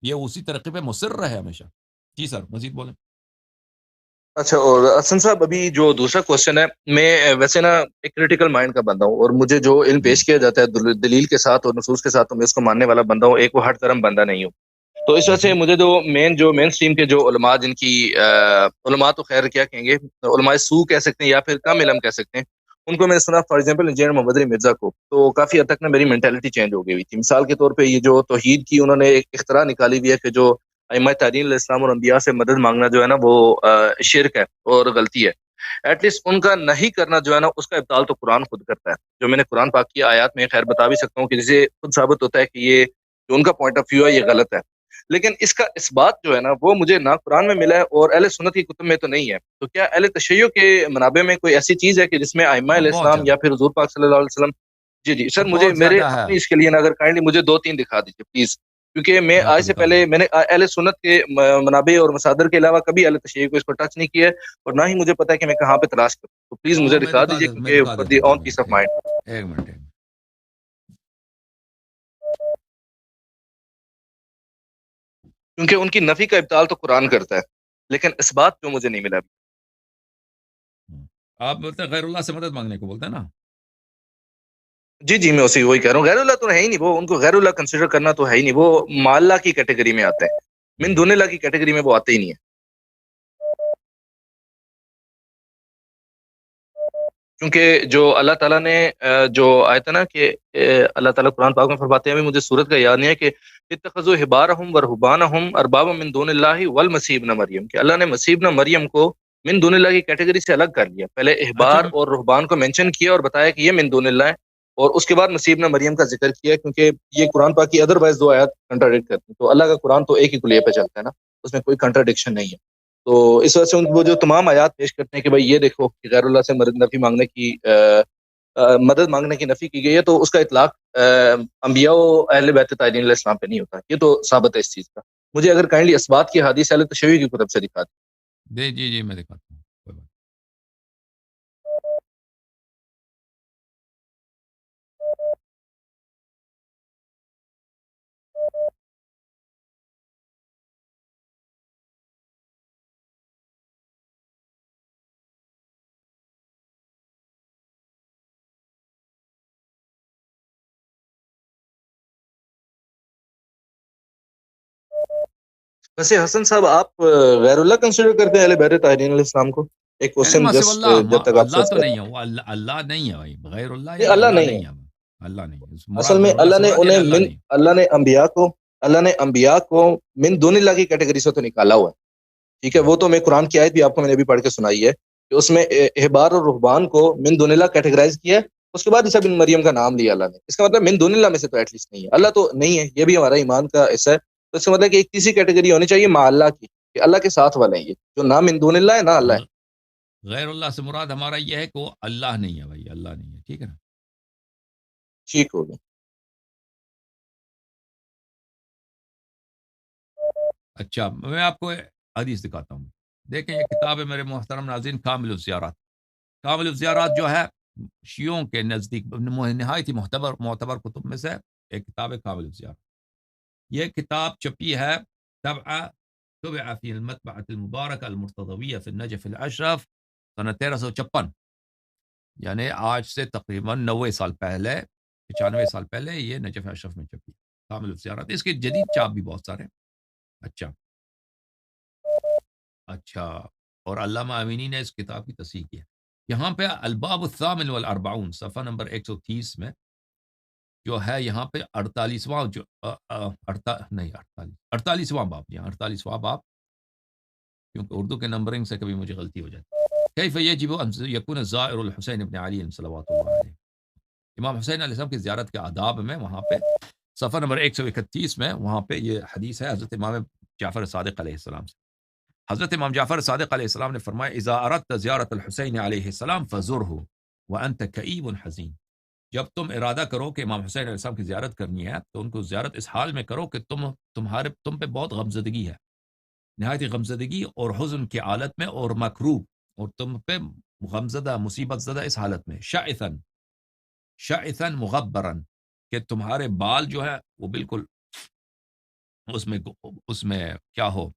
یہ اسی طریقے پہ مصر رہے ہمیشہ. جی سر، مزید بولیں. اچھا، اور حسن صاحب ابھی جو دوسرا کوشچن ہے، میں ویسے نا ایک کریٹیکل مائنڈ کا بندہ ہوں، اور مجھے جو علم پیش کیا جاتا ہے دلیل کے ساتھ اور نصوص کے ساتھ، تو میں اس کو ماننے والا بندہ ہوں، ایک وہ ہر طرف بندہ نہیں ہوں. تو اس وجہ سے مجھے جو مین اسٹریم کے جو علماء، جن کی علماء تو خیر کیا کہیں گے، علماء سو کہہ سکتے ہیں یا پھر کم علم کہہ سکتے ہیں، ان کو میں نے سنا فار ایگزامپل انجینئر محمد علی مرزا کو، تو کافی حد تک نا میری مینٹیلٹی چینج ہو گئی ہوئی تھی. مثال کے طور پہ یہ جو توحید کی انہوں نے ایک اختراع نکالی ہوئی ہے کہ جو ائمہ تابعین علیہ السلام اور انبیاء سے مدد مانگنا جو ہے نا وہ شرک ہے اور غلطی ہے. ایٹ لیسٹ ان کا نہیں کرنا جو ہے نا، اس کا ابطال تو قرآن خود کرتا ہے. جو میں نے قرآن پاک کی آیات میں خیر بتا بھی سکتا ہوں کہ جسے خود ثابت ہوتا ہے کہ یہ جو ان کا پوائنٹ آف ویو ہے یہ غلط ہے، لیکن اس کا اثبات جو ہے نا وہ مجھے نہ قرآن میں ملا ہے اور اہل سنت کی کتب میں تو نہیں ہے. تو کیا اہل تشیع کے منابع میں کوئی ایسی چیز ہے کہ جس میں ائمہ علیہ بہت السلام زیادہ، یا پھر حضور پاک صلی اللہ علیہ وسلم؟ جی جی سر، مجھے بہت میرے زیادہ ہے. اپنی اس کے لیے نا اگر کائنڈلی مجھے 2-3 دکھا دیجیے پلیز، کیونکہ میں میں آپ کو آج سے دکھا دوں پہلے گا. میں نے اہل سنت کے منابع اور مصادر کے علاوہ کبھی اہل تشیع کو اس کو ٹچ نہیں کیا ہے، اور نہ ہی مجھے پتا ہے کہ میں کہاں پہ تلاش کروں. تو پلیز مجھے میں دکھا دکھا دیجیے، میں کیونکہ دکھا فار دی دیتا ہوں. آن پیس آف مائنڈ. ایک منٹ. کیونکہ ان کی نفی کا ابطال تو قرآن کرتا ہے، لیکن اثبات جو مجھے نہیں ملا. آپ بولتے ہیں غیر اللہ سے مدد مانگنے کو بولتے ہیں نا. جی جی میں وہی کہہ رہا ہوں، غیر اللہ تو ہے ہی نہیں، وہ ان کو غیر اللہ کنسیڈر کرنا تو ہے ہی نہیں، وہ ما اللہ کی کیٹیگری میں آتے ہیں، من دون اللہ کی کیٹیگری میں وہ آتے ہی نہیں ہے. کیونکہ جو اللہ تعالیٰ نے جو آیت ہے نا کہ اللہ تعالیٰ قرآن پاک میں فرماتے ہیں، ابھی مجھے صورت کا یاد نہیں ہے، کہ اتخذوا احبارهم ورهبانهم اربابا من دون اللہ والمسیح ابن مریم، کہ اللہ نے مسیح ابن مریم کو من دون اللہ کی کیٹیگری سے الگ کر لیا. پہلے اچھا، احبار اور رہبان کو مینشن کیا اور بتایا کہ یہ من دون اللہ ہے، اور اس کے بعد مسیح ابن مریم کا ذکر کیا، کیونکہ یہ قرآن پاک کی ادروائز 2 آیات کنٹراڈکٹ کرتی ہیں. تو اللہ کا قرآن تو ایک ہی کلیے پہ چلتا ہے نا، اس میں کوئی کنٹراڈکشن نہیں ہے. تو اس وجہ سے وہ جو تمام آیات پیش کرتے ہیں کہ بھائی یہ دیکھو کہ غیر اللہ سے نفی مانگنے کی مدد مانگنے کی نفی کی گئی ہے، تو اس کا اطلاق انبیاء و اہل بیت طاہرین علیہ السلام پہ نہیں ہوتا. یہ تو ثابت ہے اس چیز کا. مجھے اگر کائنڈلی اسبات کی حدیث اہل تشیع کی کتب سے دکھا دیں. جی میں دکھاتا ہوں. کوئی بات. ویسے حسن صاحب، آپ غیر اللہ کنسیڈر کرتے ہیں اہل بیت طاہرین علیہ السلام کو؟ ایک یعنی کوشچن ما سوا جسٹ اللہ، جب تک آپ اللہ سوچ تو رہے نہیں ہیں. ہے، وہ اللہ نہیں ہے بھائی. غیر اللہ نہیں، یعنی اللہ اللہ نہیں ہے. نہیں ہے. اللہ نہیں ہے اصل مراد. میں غیر اللہ سے مراد یعنی اللہ نہیں. اللہ نے انبیاء کو من دون اللہ کی کیٹیگری سے تو نکالا ہوا ہے. ٹھیک ہے، وہ تو میں قرآن کی آیت بھی آپ کو میں نے ابھی پڑھ کے سنائی ہے کہ اس میں احبار اور رہبان کو من دون اللہ کیٹیگرائز کیا ہے. اس کے بعد عیسیٰ بن مریم کا نام لیا اللہ نے. اس کا مطلب من دون اللہ میں سے تو ایٹ لیسٹ نہیں ہے، اللہ تو نہیں ہے. یہ بھی ہمارا ایمان کا حصہ ہے. تو اس کا مطلب کہ ایک تیسری کیٹیگری ہونی چاہیے مع اللہ کی، کہ اللہ کے ساتھ والے ہیں یہ، جو نہ من دون اللہ ہے نہ اللہ ہے. غیر اللہ سے مراد ہمارا یہ ہے کہ وہ اللہ نہیں ہے بھائی. اللہ نہیں ہے. ٹھیک ہے نا. ٹھیک ہو گیا. اچھا، میں آپ کو حدیث دکھاتا ہوں. دیکھیں یہ کتاب ہے میرے محترم ناظرین، کامل الزیارات. کامل الزیارات جو ہے شیعوں کے نزدیک نہایت ہی معتبر کتب میں سے ایک کتاب ہے کامل الزیارات. یہ کتاب چھپی ہے طبع فی المطبعۃ المبارکہ المرتضویہ فی النجف الاشرف سنہ 1356، یعنی آج سے تقریباً 90 سال پہلے، 95 سال پہلے یہ نجف اشرف میں چھپی کامل الزیارات. اس کے جدید چاپ بھی بہت سارے. اچھا، اور علامہ امینی نے اس کتاب کی تصحیح کی ہے. یہاں پہ الباب الثامن والاربعون صفحہ نمبر 130 میں جو ہے، یہاں پہ 48واں جو 48واں باب، یہاں 48واں باب، کیونکہ اردو کے نمبرنگ سے کبھی مجھے غلطی ہو جاتی ہے. کیف یجب ان یکون زائر الحسین ابن علی صلوات اللہ علیہ، امام حسین علیہ السلام کی زیارت کے آداب میں وہاں پہ صفحہ نمبر 131 میں وہاں پہ یہ حدیث ہے حضرت امام جعفر صادق علیہ السلام سے. حضرت امام جعفر صادق علیہ السلام نے فرمایا اذا اردت زیارت الحسین علیہ السلام فزرہ وانت کئیب حزین، جب تم ارادہ کرو کہ امام حسین علیہ السلام کی زیارت کرنی ہے تو ان کو زیارت اس حال میں کرو کہ تم پہ بہت غمزدگی ہے، نہایت غمزدگی اور حزن کی حالت میں، اور مکروب، اور تم پہ غمزدہ مصیبت زدہ اس حالت میں، شعثاً مغبراً، کہ تمہارے بال جو ہے وہ بالکل اس میں کیا ہو،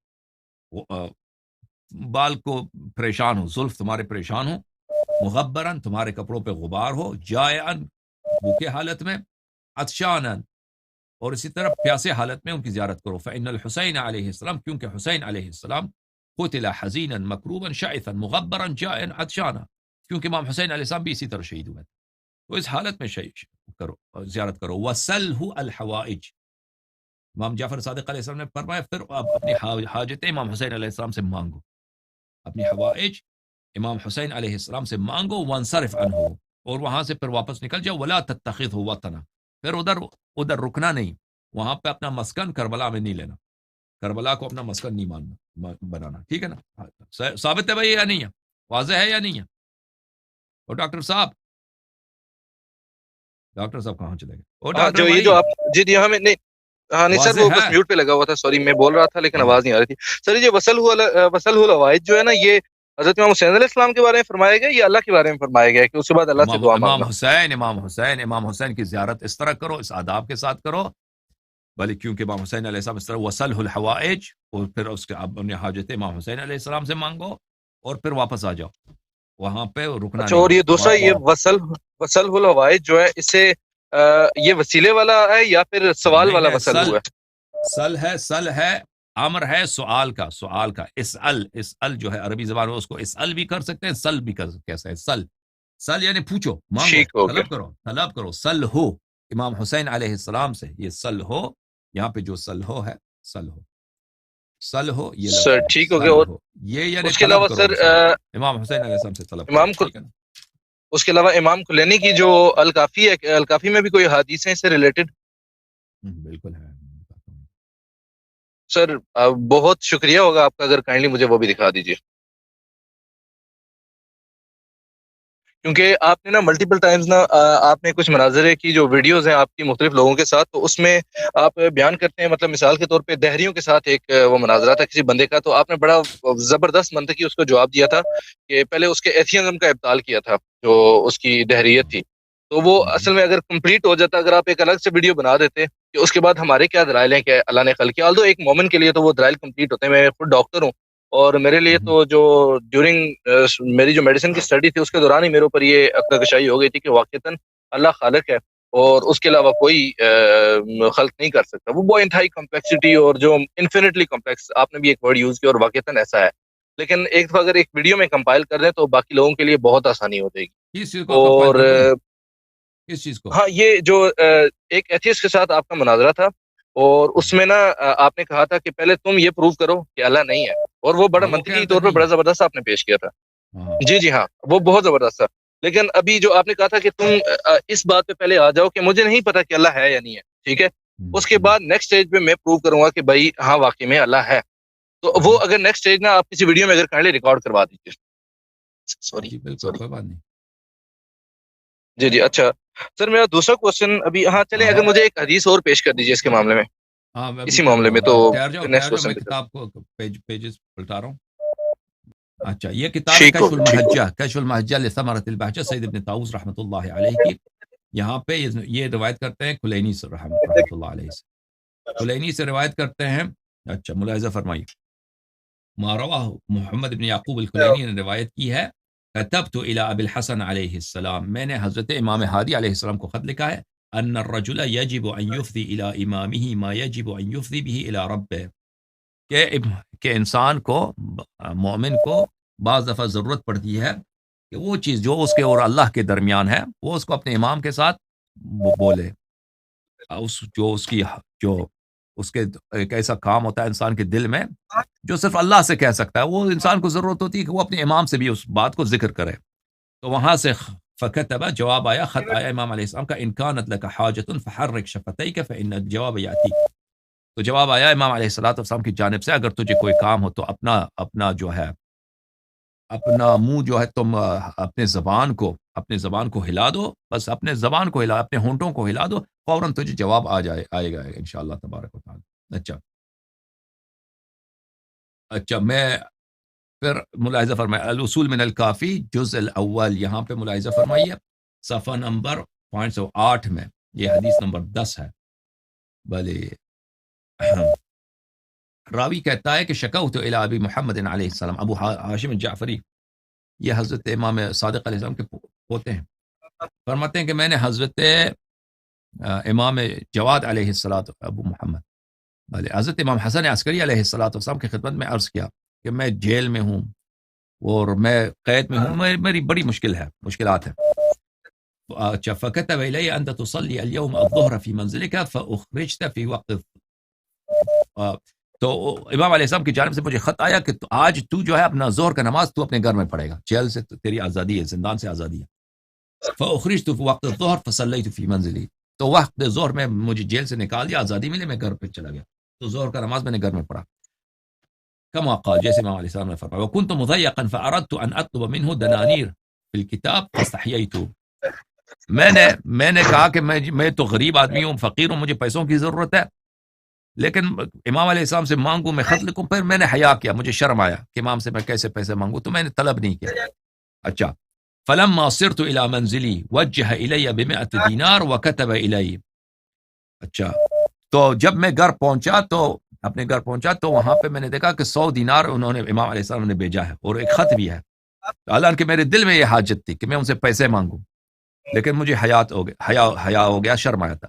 بال کو پریشان ہو، زلف تمہارے پریشان ہو، مغبراً تمہارے کپڑوں پہ غبار ہو، جائعاً بھوکے حالت میں، عطشاناً اور اسی طرح پیاسے حالت میں ان کی زیارت کرو. فإن الحسین علیہ السلام، کیونکہ حسین علیہ السلام قتل حزینا مکروبا شائثا مغبرا جائعا عطشانا، کیونکہ امام حسین علیہ السلام بھی اسی طرح شہید ہوئے، تو اس حالت میں زیارت کرو. وسلہ الحوائج، امام جعفر صادق علیہ السلام نے فرمایا پھر آپ اپنی حاجتیں امام حسین علیہ السلام سے مانگو، اپنی حوائج امام حسین علیہ السلام سے مانگو. وانصرف عنہ، اور وہاں سے پھر واپس نکل جاؤ. ولا تتخذہ وطنا، پھر ادھر رکنا نہیں، وہاں پہ اپنا مسکن کربلا میں نہیں لینا، کربلا کو اپنا مسکن نہیں بنانا، ٹھیک ہے نا؟ ثابت ہے بھائی یا نہیں ہے؟ واضح ہے یا نہیں ہے؟ اور ڈاکٹر صاحب کہاں چلے گئے؟ اور ہاں ڈاکٹر جو یہ بھائی جو آپ جی جی ہمیں نہیں، ہاں نہیں سر وہ واضح بس ہے؟ میوٹ پہ لگا ہوا تھا، سوری میں بول رہا تھا لیکن ہاں آواز نہیں آ رہی تھی سر۔ یہ وصل ہوا الوائد جو ہے نا، یہ حضرت امام حسین علیہ السلام کے بارے میں فرمایا گیا یا اللہ کے بارے میں فرمایا گیا کہ اس کے بعد اللہ سے دعا مانگنا؟ امام حسین کی زیارت اس طرح کرو، اس آداب کے ساتھ کرو، بھلے کیونکہ امام حسین علیہ السلام اس طرح وصلہ الحوائج، اور پھر اس کے اپنی حاجتیں امام حسین علیہ السلام سے مانگو اور پھر واپس آ جاؤ، وہاں پہ رکنا اچھا، نہیں اور ہے یہ دوسرا وہاں۔ یہ وصل الوائد جو ہے اسے یہ وسیلے والا ہے یا پھر سوال نہیں والا نہیں، وصل ہوا ہے؟ سل ہے، امر ہے سوال کا، اسأل جو ہے عربی زبان میں اس کو اسأل بھی کر سکتے ہیں، سل بھی کر سکتے ہیں، سل یعنی پوچھو، مانگو، ٹھیک ہو گیا طلب کرو، سل ہو امام حسین علیہ السلام سے، یہ سل ہو، یہاں پہ جو سل ہو ہے، سل ہو یہ لفظ سر، ہے، ٹھیک ہو گیا۔ سل اور ہو یہ یعنی اس کے طلب علاوہ کرو سر ان سے، امام حسین علیہ السلام سے طلب کرو، امام ٹھیک ہے نا؟ اس کے علاوہ امام کلینی کی جو الکافی ہے، الکافی میں بھی کوئی حدیث ہیں اس سے ریلیٹڈ؟ بالکل ہے۔ سر بہت شکریہ ہوگا آپ کا اگر کائنڈلی مجھے وہ بھی دکھا دیجیے، کیونکہ آپ نے نا ملٹیپل ٹائمز نا آپ نے کچھ مناظرے کی جو ویڈیوز ہیں آپ کی مختلف لوگوں کے ساتھ، تو اس میں آپ بیان کرتے ہیں، مطلب مثال کے طور پہ دہریوں کے ساتھ ایک وہ مناظرہ تھا کسی بندے کا، تو آپ نے بڑا زبردست منطقی اس کو جواب دیا تھا کہ پہلے اس کے ایتھیزم کا ابطال کیا تھا جو اس کی دہریت تھی، تو وہ اصل میں اگر کمپلیٹ ہو جاتا، اگر آپ ایک الگ سے ویڈیو بنا دیتے کہ اس کے بعد ہمارے کیا دلائل ہیں کہ اللہ نے خلق کیا، آلدو ایک مومن کے لیے تو وہ دلائل کمپلیٹ ہوتے ہیں، میں خود ڈاکٹر ہوں اور میرے لیے تو جو ڈیورنگ میری جو میڈیسن کی اسٹڈی تھی اس کے دوران ہی میرے اوپر یہ عقدہ ہو گئی تھی کہ واقعتاً اللہ خالق ہے اور اس کے علاوہ کوئی خلق نہیں کر سکتا، وہ بہت انتہائی کمپلیکسٹی اور جو انفینٹلی کمپلیکس، آپ نے بھی ایک ورڈ یوز کیا اور واقعتاً ایسا ہے، لیکن ایک دفعہ اگر ایک ویڈیو میں کمپائل کر دیں تو باقی لوگوں کے لیے بہت آسانی ہو جائے گی۔ کس چیز کو کمپائل اور کر دوں؟ کس چیز کو؟ ہاں، یہ جو ایک ایتھیسٹ کے ساتھ آپ کا مناظرہ تھا اور اس میں نا آپ نے کہا تھا کہ پہلے تم یہ پروف کرو کہ اللہ نہیں ہے، اور وہ بڑا ہاں وہ کہہ منطقی رہے تھے طور پہ نہیں بڑا ہے، زبردست آپ نے پیش کیا تھا۔ ہاں جی جی ہاں، وہ بہت زبردست تھا، لیکن ابھی جو آپ نے کہا تھا کہ تم اس بات پہ پہلے آ جاؤ کہ مجھے نہیں پتا کہ اللہ ہے یا نہیں ہے، ٹھیک ہے، اس کے بعد نیکسٹ اسٹیج پہ میں پروو کروں گا کہ بھائی ہاں واقعی میں اللہ ہے، تو وہ اگر نیکسٹ اسٹیج نا آپ کسی ویڈیو میں اگر کائنڈلی ریکارڈ کروا دیجیے۔ سوری جی بالکل، سوری کوئی بات نہیں۔ جی جی اچھا سر، میرا دوسرا کوشچن ابھی، ہاں چلیں اگر مجھے ایک حدیث اور پیش کر دیجیے اس کے معاملے میں، ہاں میں ابھی اسی کر معاملے رہا میں، ہوں، تو ٹھہر نیکسٹ جاؤ، میں کوشچن کی طرف۔ کتاب کو پیجز پلٹا رہا ہوں۔ اچھا، یہ کتاب ہے ٹھیک ہو گیا، ٹھیک کشف المحجہ لثمرۃ البہجہ، سید ابن طاؤس رحمۃ اللہ علیہ کی، یہاں پہ یہ روایت کرتے ہیں کلینی سے، رحمۃ اللہ علیہ سے، کلینی سے روایت کرتے ہیں۔ اچھا ملاحظہ فرمائیے، ما رواہ محمد بن یعقوب الکلینی نے روایت کی ہے، كتبت الى ابی الحسن علیہ السلام، میں نے حضرت امام ہادی علیہ السلام کو خط لکھا ہے، ان الرجل يجب ان يفضي الى امامه ما يجب ان يفضي به الى ربه، کہ انسان کو، مومن کو بعض دفعہ ضرورت پڑتی ہے کہ وہ چیز جو اس کے اور اللہ کے درمیان ہے وہ اس کو اپنے امام کے ساتھ بولے، جو اس کے ایک ایسا کام ہوتا ہے انسان کے دل میں جو صرف اللہ سے کہہ سکتا ہے، وہ انسان کو ضرورت ہوتی ہے کہ وہ اپنے امام سے بھی اس بات کو ذکر کرے، تو وہاں سے فکتبہ، جواب آیا، خط آیا امام علیہ السلام کا، ان کانت لک حاجت فحرک شفتیک فان الجواب یاتی، تو جواب آیا امام علیہ السلام کی جانب سے، اگر تجھے کوئی کام ہو تو اپنا جو ہے، اپنا منہ جو ہے تم اپنے زبان کو ہلا دو، بس اپنے زبان کو ہلا، اپنے ہونٹوں کو ہلا دو، فوراً تجھے جواب آئے گا انشاءاللہ تبارک و تعالی۔ اچھا میں پھر ملاحظہ فرمائے، الاصول من الکافی جزء الاول، یہاں پہ ملاحظہ فرمائیے صفحہ نمبر 508 میں، یہ حدیث نمبر 10 ہے، بھلے راوی کہتا ہے کہ شکوت الی ابی محمد علیہ السلام، ابو ہاشم الجعفری، یہ حضرت امام صادق علیہ السلام کے پوتے ہیں، فرماتے ہیں کہ میں نے حضرت امام جواد علیہ السلام، ابو محمد، بھلے حضرت امام حسن عسکری علیہ السلام کی خدمت میں عرض کیا کہ میں جیل میں ہوں اور میں قید میں ہوں، میری بڑی مشکلات ہیں، اچھا فكتب الي انت تصلي اليوم الظهر في منزلك فاخرجت في وقت، تو امام علیہ السلام کی جانب سے مجھے خط آیا کہ آج تو جو ہے اپنا ظہر کا نماز تو اپنے گھر میں پڑھے گا، جیل سے تیری آزادی ہے، زندان سے آزادی ہے، فاخرجت في وقت الظهر فصليت في منزلي، تو وقت ظہر میں مجھے جیل سے نکال دیا، آزادی ملی، میں گھر پہ چلا گیا، تو ظہر کا نماز میں نے گھر میں پڑھا، کما قال، جیسے امام علیہ السلام نے فرمایا، وكنت مضيقا فاردت ان اطلب منه دنانير في الكتاب فاستحييت، میں نے کہا کہ میں تو غریب آدمی ہوں، فقیر ہوں، مجھے پیسوں کی ضرورت ہے، لیکن امام علیہ السلام سے مانگوں، میں خط لکھوں، پھر میں نے حیا کیا، مجھے شرم آیا کہ امام سے میں کیسے پیسے مانگوں، تو میں نے طلب نہیں کیا. اچھا، فلما صرت الى منزلي وجه الي ب100 دینار وكتب الي. اچھا، تو جب میں گھر پہنچا، تو اپنے گھر پہنچا تو وہاں پہ میں نے دیکھا کہ 100 دینار انہوں نے، امام علیہ السلام نے بھیجا ہے، اور ایک خط بھی ہے. حالانکہ میرے دل میں یہ حاجت تھی کہ میں ان سے پیسے مانگوں، لیکن مجھے حیا ہو گیا، شرم آیا تھا.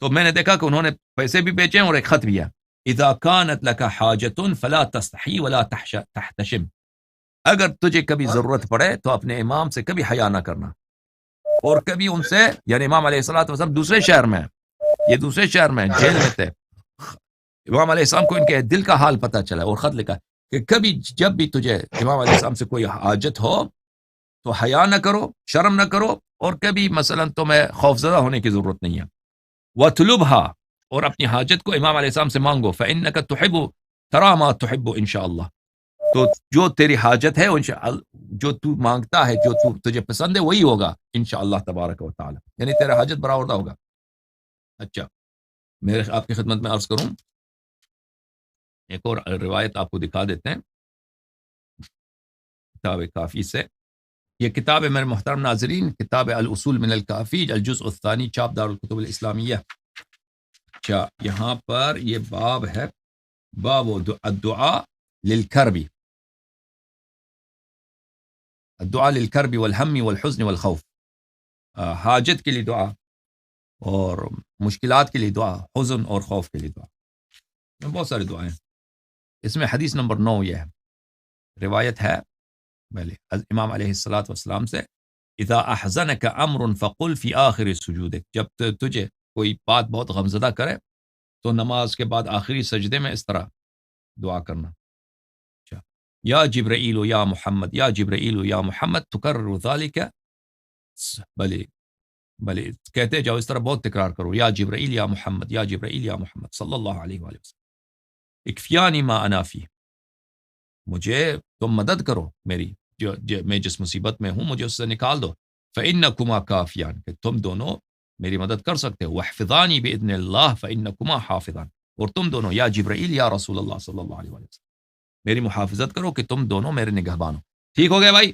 تو میں نے دیکھا کہ انہوں نے پیسے بھی بیچے ہیں اور ایک خط بھی ہے. اذا كانت لك حاجة فلا تستحي ولا تحتشم، اگر تجھے کبھی ضرورت پڑے تو اپنے امام سے کبھی حیا نہ کرنا، اور کبھی ان سے، یعنی امام علیہ الصلوۃ والسلام دوسرے شہر میں، یہ دوسرے شہر میں جیل میں تھے، امام علیہ السلام کو ان کے دل کا حال پتہ چلا اور خط لکھا کہ کبھی جب بھی تجھے امام علیہ السلام سے کوئی حاجت ہو تو حیا نہ کرو، شرم نہ کرو، اور کبھی مثلا تمہیں خوفزدہ ہونے کی ضرورت نہیں ہے. وَطْلُبْهَا، اور اپنی حاجت کو امام علیہ السلام سے مانگو، فَإِنَّكَ تُحِبُّ تَرَى مَا تُحِبُّ انشاءاللہ، تو جو تیری حاجت ہے، جو تو مانگتا ہے، جو تجھے پسند ہے، وہی ہوگا انشاءاللہ تبارک و تعالی، یعنی تیرا حاجت برآوردہ ہوگا. اچھا، میں آپ کی خدمت میں عرض کروں، ایک اور روایت آپ کو دکھا دیتے ہیں کتاب کافی سے. یہ کتاب ہے میرے محترم ناظرین، کتاب الاصول من الکافی، الجزء الثانی، چاپ دار الکتب الاسلامیہ. اچھا، یہاں پر یہ باب ہے، باب الدعاء للکرب، الدعاء للکرب والہم والحزن والخوف، حاجت کے لیے دعا اور مشکلات کے لیے دعا، حزن اور خوف کے لیے دعا. بہت ساری دعائیں، اس میں حدیث نمبر 9 یہ ہے، روایت ہے پہلے امام علیہ الصلوۃ والسلام سے، اذا احزنک امر فقل فی آخر سجودک، جب تجھے کوئی بات بہت غمزدہ کرے تو نماز کے بعد آخری سجدے میں اس طرح دعا کرنا. اچھا، یا جبرائیل یا محمد، یا جبرائیل یا محمد، تکرر ذالک، بلے کہتے جاؤ، اس طرح بہت تکرار کرو، یا جبرائیل یا محمد، یا جبرائیل یا محمد صلی اللہ علیہ وآلہ وسلم. اکفیانی ما انا فی، مجھے تم مدد کرو میری، میں جس مصیبت میں ہوں مجھے اس سے نکال دو. فإنکما کافیان، کہ تم دونوں میری مدد کر سکتے ہو. واحفظانی بإذن اللہ فإنکما حافظان، اور تم دونوں، یا جبرائیل یا رسول اللہ صلی اللہ علیہ وسلم، میری محافظت کرو کہ تم دونوں میرے نگہبان ہو. ٹھیک ہو گیا بھائی؟